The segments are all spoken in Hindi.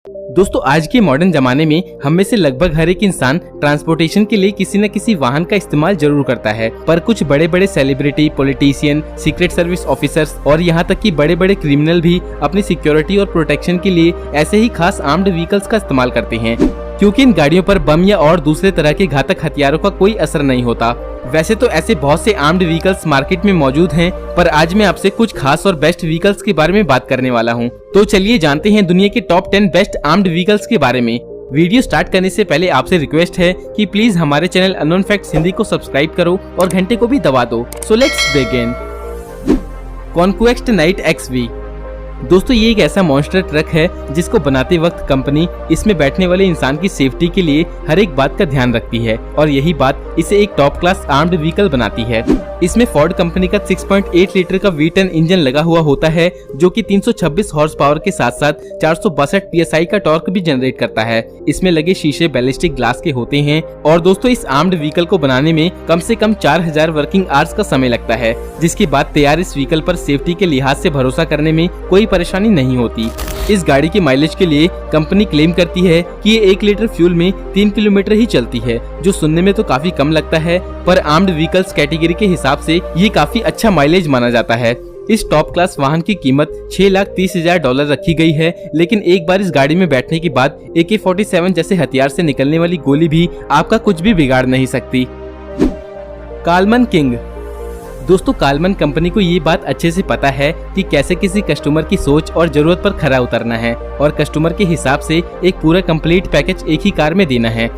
दोस्तों आज के मॉडर्न जमाने में हम में से लगभग हर एक इंसान ट्रांसपोर्टेशन के लिए किसी न किसी वाहन का इस्तेमाल जरूर करता है, पर कुछ बड़े बड़े celebrity, politician, secret service officers और यहाँ तक कि बड़े बड़े क्रिमिनल भी अपनी सिक्योरिटी और प्रोटेक्शन के लिए ऐसे ही खास आर्म्ड व्हीकल्स का इस्तेमाल करते हैं, क्योंकि इन गाड़ियों पर बम या और दूसरे तरह के घातक हथियारों का कोई असर नहीं होता। वैसे तो ऐसे बहुत से आर्म्ड व्हीकल्स मार्केट में मौजूद हैं, पर आज मैं आपसे कुछ खास और बेस्ट व्हीकल्स के बारे में बात करने वाला हूं। तो चलिए जानते हैं दुनिया के टॉप 10 बेस्ट आर्म्ड व्हीकल्स के बारे में। वीडियो स्टार्ट करने से पहले आपसे रिक्वेस्ट है कि प्लीज हमारे चैनल अननोन फैक्ट्स हिंदी को सब्सक्राइब करो और घंटे को भी दबा दो। So let's begin. Conquest night XV। दोस्तों ये एक ऐसा मॉन्स्टर ट्रक है जिसको बनाते वक्त कंपनी इसमें बैठने वाले इंसान की सेफ्टी के लिए हर एक बात का ध्यान रखती है और यही बात इसे एक टॉप क्लास आर्म्ड व्हीकल बनाती है। इसमें फोर्ड कंपनी का 6.8 लीटर का V10 इंजन लगा हुआ होता है जो कि 326 हॉर्स पावर के साथ साथ 462 PSI का टॉर्क भी जनरेट करता है। इसमें लगे शीशे बैलिस्टिक ग्लास के होते हैं और दोस्तों इस आर्म्ड व्हीकल को बनाने में कम से कम 4000 वर्किंग आवर्स का समय लगता है, जिसके बाद तैयार इस व्हीकल पर सेफ्टी के लिहाज से भरोसा करने में कोई परेशानी नहीं होती। इस गाड़ी के माइलेज के लिए कंपनी क्लेम करती है कि ये 1 लीटर फ्यूल में 3 किलोमीटर ही चलती है, जो सुनने में तो काफी कम लगता है, पर आर्म्ड व्हीकल्स कैटेगरी के हिसाब से ये काफी अच्छा माइलेज माना जाता है। इस टॉप क्लास वाहन की कीमत $6,30,000 रखी गई है, लेकिन एक बार इस गाड़ी में बैठने के बाद AK-47 जैसे हथियार से निकलने वाली गोली भी आपका कुछ भी बिगाड़ नहीं सकती। कालमन किंग। दोस्तों कालमन कंपनी को ये बात अच्छे से पता है कि कैसे किसी कस्टमर की सोच और जरूरत पर खरा उतरना है और कस्टमर के हिसाब से एक पूरा कंप्लीट पैकेज एक ही कार में देना है।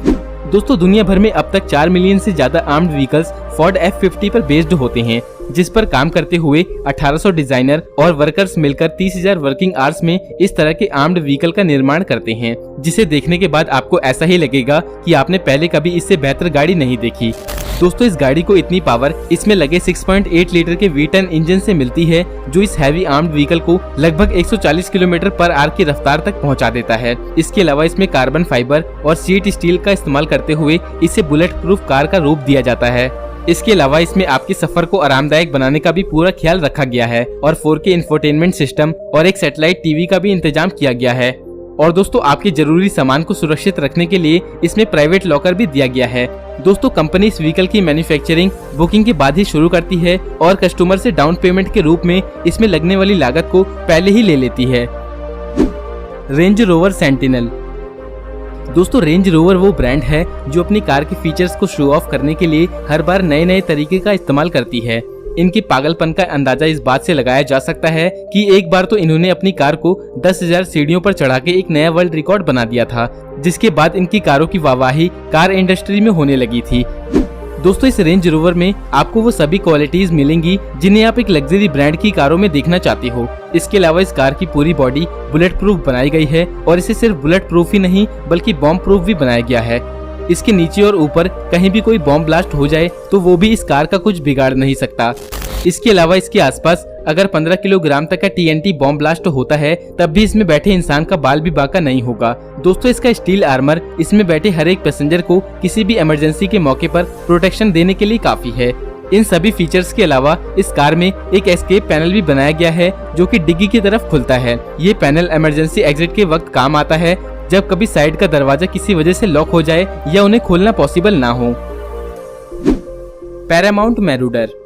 दोस्तों दुनिया भर में अब तक 4 मिलियन से ज्यादा आर्म्ड व्हीकल्स फोर्ड F50 पर बेस्ड होते हैं, जिस पर काम करते हुए 1800 डिजाइनर और वर्कर्स मिलकर 30,000 वर्किंग आवर्स में इस तरह के आर्म्ड व्हीकल का निर्माण करते हैं, जिसे देखने के बाद आपको ऐसा ही लगेगा कि आपने पहले कभी इससे बेहतर गाड़ी नहीं देखी। दोस्तों इस गाड़ी को इतनी पावर इसमें लगे 6.8 लीटर के V10 इंजन से मिलती है, जो इस हैवी आर्म्ड व्हीकल को लगभग 140 किलोमीटर पर आवर की रफ्तार तक पहुंचा देता है। इसके अलावा इसमें कार्बन फाइबर और शीट स्टील का इस्तेमाल करते हुए इसे बुलेट प्रूफ कार का रूप दिया जाता है। इसके अलावा इसमें आपके सफर को आरामदायक बनाने का भी पूरा ख्याल रखा गया है और 4K इंफोटेनमेंट सिस्टम और एक सैटेलाइट टीवी का भी इंतजाम किया गया है। और दोस्तों आपके जरूरी सामान को सुरक्षित रखने के लिए इसमें प्राइवेट लॉकर भी दिया गया है। दोस्तों कंपनी इस व्हीकल की मैन्युफैक्चरिंग बुकिंग के बाद ही शुरू करती है और कस्टमर से डाउन पेमेंट के रूप में इसमें लगने वाली लागत को पहले ही ले लेती है। Range rover sentinel. दोस्तों रेंज रोवर वो ब्रांड है जो अपनी कार के फीचर्स को शो ऑफ करने के लिए हर बार नए नए तरीके का इस्तेमाल करती है। इनके पागलपन का अंदाजा इस बात से लगाया जा सकता है कि एक बार तो इन्होंने अपनी कार को 10,000 सीढ़ियों पर चढ़ा के एक नया वर्ल्ड रिकॉर्ड बना दिया था, जिसके बाद इनकी कारों की वाहवाही कार इंडस्ट्री में होने लगी थी। दोस्तों इस रेंज रोवर में आपको वो सभी क्वालिटीज मिलेंगी जिन्हें आप एक लग्जरी ब्रांड की कारों में देखना चाहते हो। इसके अलावा इस कार की पूरी बॉडी बुलेट प्रूफ बनाई गई है और इसे सिर्फ बुलेट प्रूफ ही नहीं बल्कि बॉम्ब प्रूफ भी बनाया गया है। इसके नीचे और ऊपर कहीं भी कोई बॉम्ब ब्लास्ट हो जाए तो वो भी इस कार का कुछ बिगाड़ नहीं सकता। इसके अलावा इसके आसपास अगर 15 किलोग्राम तक का TNT बॉम्ब ब्लास्ट होता है तब भी इसमें बैठे इंसान का बाल भी बांका नहीं होगा। दोस्तों इसका स्टील आर्मर इसमें बैठे हर एक पैसेंजर को किसी भी इमरजेंसी के मौके पर प्रोटेक्शन देने के लिए काफी है। इन सभी फीचर्स के अलावा इस कार में एक एस्केप पैनल भी बनाया गया है जो कि डिग्गी की तरफ खुलता है। ये पैनल इमरजेंसी एग्जिट के वक्त काम आता है जब कभी साइड का दरवाजा किसी वजह से लॉक हो जाए या उन्हें खोलना पॉसिबल ना हो। पैरामाउंट मैरूडर।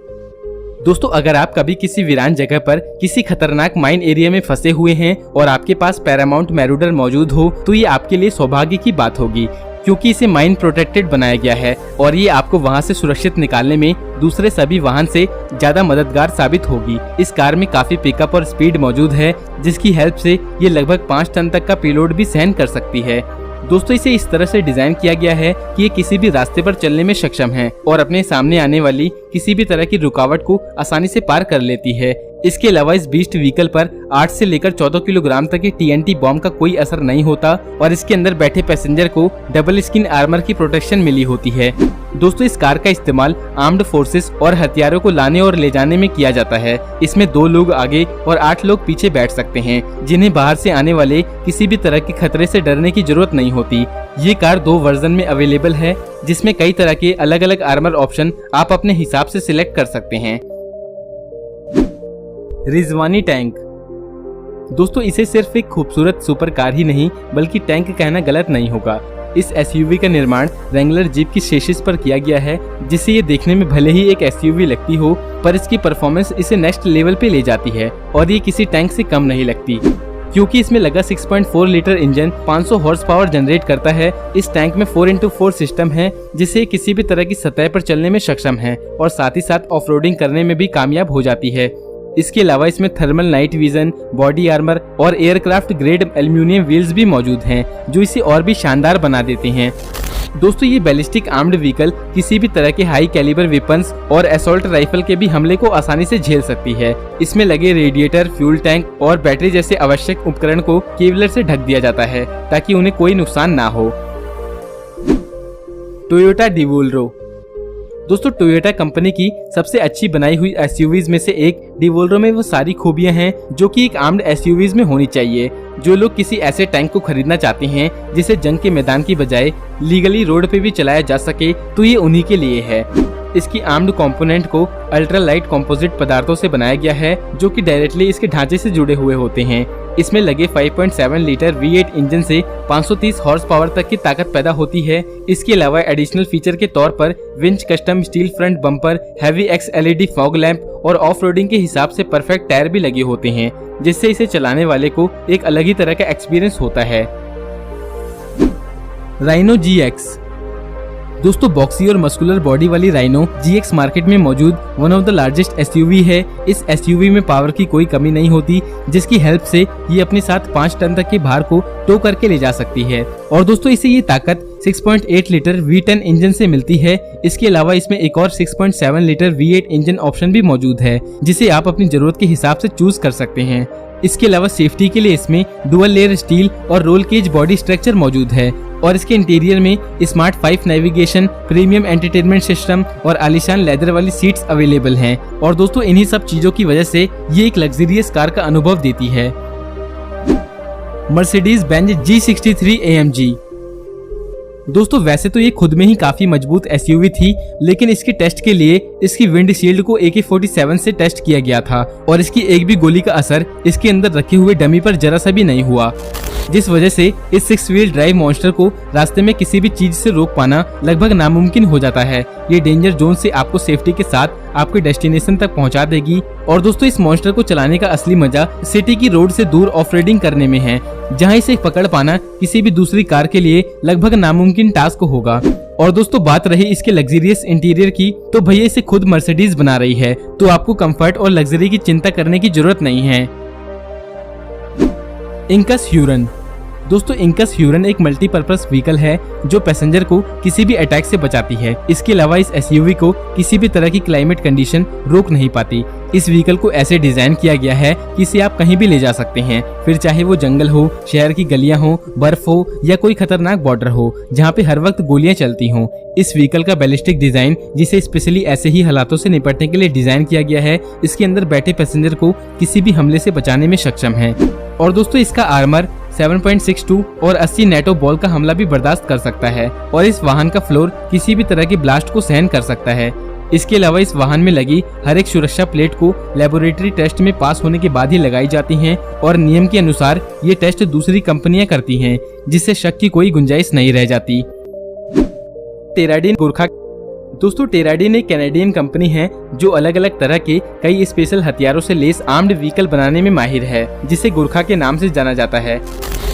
दोस्तों अगर आप कभी किसी वीरान जगह पर किसी खतरनाक माइन एरिया में फंसे हुए हैं और आपके पास पैरामाउंट मैरूडर मौजूद हो तो ये आपके लिए सौभाग्य की बात होगी, क्योंकि इसे माइन प्रोटेक्टेड बनाया गया है और ये आपको वहां से सुरक्षित निकालने में दूसरे सभी वाहन से ज्यादा मददगार साबित होगी। इस कार में काफी पिकअप और स्पीड मौजूद है, जिसकी हेल्प से ये लगभग 5 टन तक का पेलोड भी सहन कर सकती है। दोस्तों इसे इस तरह से डिजाइन किया गया है कि ये किसी भी रास्ते पर चलने में सक्षम है और अपने सामने आने वाली किसी भी तरह की रुकावट को आसानी से पार कर लेती है। इसके अलावा इस बीस्ट व्हीकल पर 8 से लेकर 14 किलोग्राम तक के TNT बॉम्ब का कोई असर नहीं होता और इसके अंदर बैठे पैसेंजर को डबल स्किन आर्मर की प्रोटेक्शन मिली होती है। दोस्तों इस कार का इस्तेमाल आर्म्ड फोर्सेस और हथियारों को लाने और ले जाने में किया जाता है। इसमें 2 लोग आगे और 8 लोग पीछे बैठ सकते हैं, जिन्हें बाहर से आने वाले किसी भी तरह के खतरे से डरने की जरूरत नहीं होती। ये कार 2 वर्जन में अवेलेबल है, जिसमें कई तरह के अलग अलग आर्मर ऑप्शन आप अपने हिसाब से सिलेक्ट कर सकते हैं। रिजवानी टैंक। दोस्तों इसे सिर्फ एक खूबसूरत सुपर कार ही नहीं बल्कि टैंक कहना गलत नहीं होगा। इस एसयूवी का निर्माण रेंगलर जीप की चेसिस पर किया गया है, जिससे ये देखने में भले ही एक एसयूवी लगती हो पर इसकी परफॉर्मेंस इसे नेक्स्ट लेवल पे ले जाती है और ये किसी टैंक से कम नहीं लगती, क्योंकि इसमें लगा 6.4 litre engine 500 horse power generate करता है। इस टैंक में 4x4 सिस्टम है, जिससे किसी भी तरह की सतह पर चलने में सक्षम है और साथ ही साथ ऑफ-रोडिंग करने में भी कामयाब हो जाती है। इसके अलावा इसमें thermal night vision, body armour और एयरक्राफ्ट ग्रेड एल्यूमिनियम व्हील्स भी मौजूद हैं, जो इसे और भी शानदार बना देते हैं। दोस्तों ये बैलिस्टिक आर्म्ड व्हीकल किसी भी तरह के हाई कैलिबर वेपन्स और असॉल्ट राइफल के भी हमले को आसानी से झेल सकती है। इसमें लगे रेडिएटर, फ्यूल टैंक और बैटरी जैसे आवश्यक उपकरण को केवलर से ढक दिया जाता है ताकि उन्हें कोई नुकसान ना हो। टोयोटा डिवोल्रो। दोस्तों टोयोटा कंपनी की सबसे अच्छी बनाई हुई एसयूवीज में से एक डिवोल्रो में वो सारी खूबियां हैं जो कि एक आर्म्ड एसयूवीज में होनी चाहिए। जो लोग किसी ऐसे टैंक को खरीदना चाहते हैं जिसे जंग के मैदान की बजाय लीगली रोड पे भी चलाया जा सके, तो ये उन्हीं के लिए है। इसकी आर्म्ड कंपोनेंट को अल्ट्रा लाइट कंपोजिट पदार्थों से बनाया गया है, जो कि डायरेक्टली इसके ढांचे से जुड़े हुए होते हैं। इसमें लगे 5.7 लीटर V8 इंजन से 530 हॉर्स पावर तक की ताकत पैदा होती है। इसके अलावा एडिशनल फीचर के तौर पर winch custom steel front bumper, heavy XLED fog lamp और ऑफ रोडिंग के हिसाब से परफेक्ट टायर भी लगे होते हैं, जिससे इसे चलाने वाले को एक अलग ही तरह का एक्सपीरियंस होता है। Rhino GX। दोस्तों बॉक्सी और मस्कुलर बॉडी वाली राइनो GX मार्केट में मौजूद one of the largest SUV है। इस एसयूवी में पावर की कोई कमी नहीं होती, जिसकी हेल्प से ये अपने साथ 5 टन तक के भार को टो करके ले जा सकती है। और दोस्तों इसे ये ताकत 6.8 लीटर V10 इंजन से मिलती है। इसके अलावा इसमें एक और 6.7 लीटर V8 इंजन ऑप्शन भी मौजूद है, जिसे आप अपनी जरूरत के हिसाब से चूज कर सकते हैं। इसके अलावा सेफ्टी के लिए इसमें डुअल लेयर स्टील और रोल केज बॉडी स्ट्रक्चर मौजूद है और इसके इंटीरियर में smart 5 navigation, premium entertainment system और आलीशान लेदर वाली सीट्स अवेलेबल हैं। और दोस्तों इन्हीं सब चीजों की वजह से ये एक लग्जरियस कार का अनुभव देती है। Mercedes Benz G63 AMG। दोस्तों वैसे तो ये खुद में ही काफी मजबूत एसयूवी थी, लेकिन इसके टेस्ट के लिए इसकी विंडशील्ड को AK-47 से टेस्ट किया गया था और इसकी एक भी गोली का असर इसके अंदर रखे हुए डमी पर जरा सा भी नहीं हुआ, जिस वजह से इस 6 व्हील ड्राइव मॉन्स्टर को रास्ते में किसी भी चीज से रोक पाना लगभग नामुमकिन हो जाता है। ये डेंजर जोन से आपको सेफ्टी के साथ आपके डेस्टिनेशन तक पहुंचा देगी। और दोस्तों इस मॉन्स्टर को चलाने का असली मजा सिटी की रोड से दूर ऑफ रोडिंग करने में है, जहां इसे पकड़ पाना किसी भी दूसरी कार के लिए लगभग नामुमकिन टास्क होगा। और दोस्तों बात रही इसके लग्जरियस इंटीरियर की, तो भैया इसे खुद मर्सिडीज बना रही है, तो आपको कंफर्ट और लग्जरी की चिंता करने की जरूरत नहीं है। इंकस ह्यूरन। दोस्तों इंकस ह्यूरन एक मल्टीपर्पज व्हीकल है जो पैसेंजर को किसी भी अटैक से बचाती है। इसके अलावा इस एसयूवी को किसी भी तरह की क्लाइमेट कंडीशन रोक नहीं पाती। इस व्हीकल को ऐसे डिजाइन किया गया है कि इसे आप कहीं भी ले जा सकते हैं, फिर चाहे वो जंगल हो, शहर की गलियां हो, बर्फ हो या कोई खतरनाक बॉर्डर हो जहाँ पे हर वक्त गोलियां चलती हों। इस व्हीकल का बैलिस्टिक डिजाइन, जिसे स्पेशली ऐसे ही हालातों से निपटने के लिए डिजाइन किया गया है, इसके अंदर बैठे पैसेंजर को किसी भी हमले से बचाने में सक्षम है। और दोस्तों इसका आर्मर 7.62 और 80 नेटो बॉल का हमला भी बर्दाश्त कर सकता है और इस वाहन का फ्लोर किसी भी तरह की ब्लास्ट को सहन कर सकता है। इसके अलावा इस वाहन में लगी हर एक सुरक्षा प्लेट को लेबोरेटरी टेस्ट में पास होने के बाद ही लगाई जाती हैं और नियम के अनुसार ये टेस्ट दूसरी कंपनियां करती हैं, जिससे शक की कोई गुंजाइश नहीं रह जाती। टेराडीन गोरखा। दोस्तों टेराडीन एक कैनेडियन कंपनी है जो अलग अलग तरह के कई स्पेशल हथियारों से लेस आर्म्ड व्हीकल बनाने में माहिर है, जिसे गोरखा के नाम से जाना जाता है।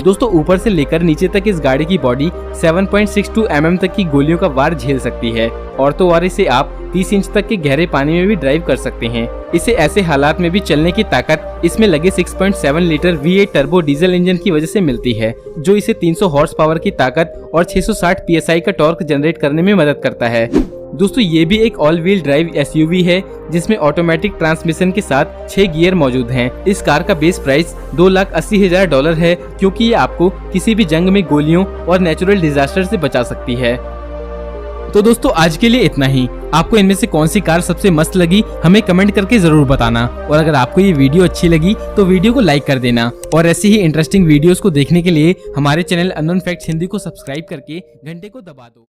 दोस्तों ऊपर से लेकर नीचे तक इस गाड़ी की बॉडी 7.62 mm तक की गोलियों का वार झेल सकती है और तो और इसे आप 30 इंच तक के गहरे पानी में भी ड्राइव कर सकते हैं। इसे ऐसे हालात में भी चलने की ताकत इसमें लगे 6.7 litre V8 turbo diesel engine की वजह से मिलती है, जो इसे 300 हॉर्स पावर की ताकत और 660 PSI का टॉर्क जनरेट करने में मदद करता है। दोस्तों ये भी एक ऑल व्हील ड्राइव एसयूवी है जिसमें ऑटोमेटिक ट्रांसमिशन के साथ 6 गियर मौजूद हैं। इस कार का बेस प्राइस $2,80,000 है, क्योंकि ये आपको किसी भी जंग में गोलियों और नेचुरल डिजास्टर से बचा सकती है। तो दोस्तों आज के लिए इतना ही। आपको इनमें से कौन सी कार सबसे मस्त लगी हमें कमेंट करके जरूर बताना, और अगर आपको ये वीडियो अच्छी लगी तो वीडियो को लाइक कर देना और ऐसे ही इंटरेस्टिंग वीडियोस को देखने के लिए हमारे चैनल अननोन फैक्ट्स हिंदी को सब्सक्राइब करके घंटे को दबा दो।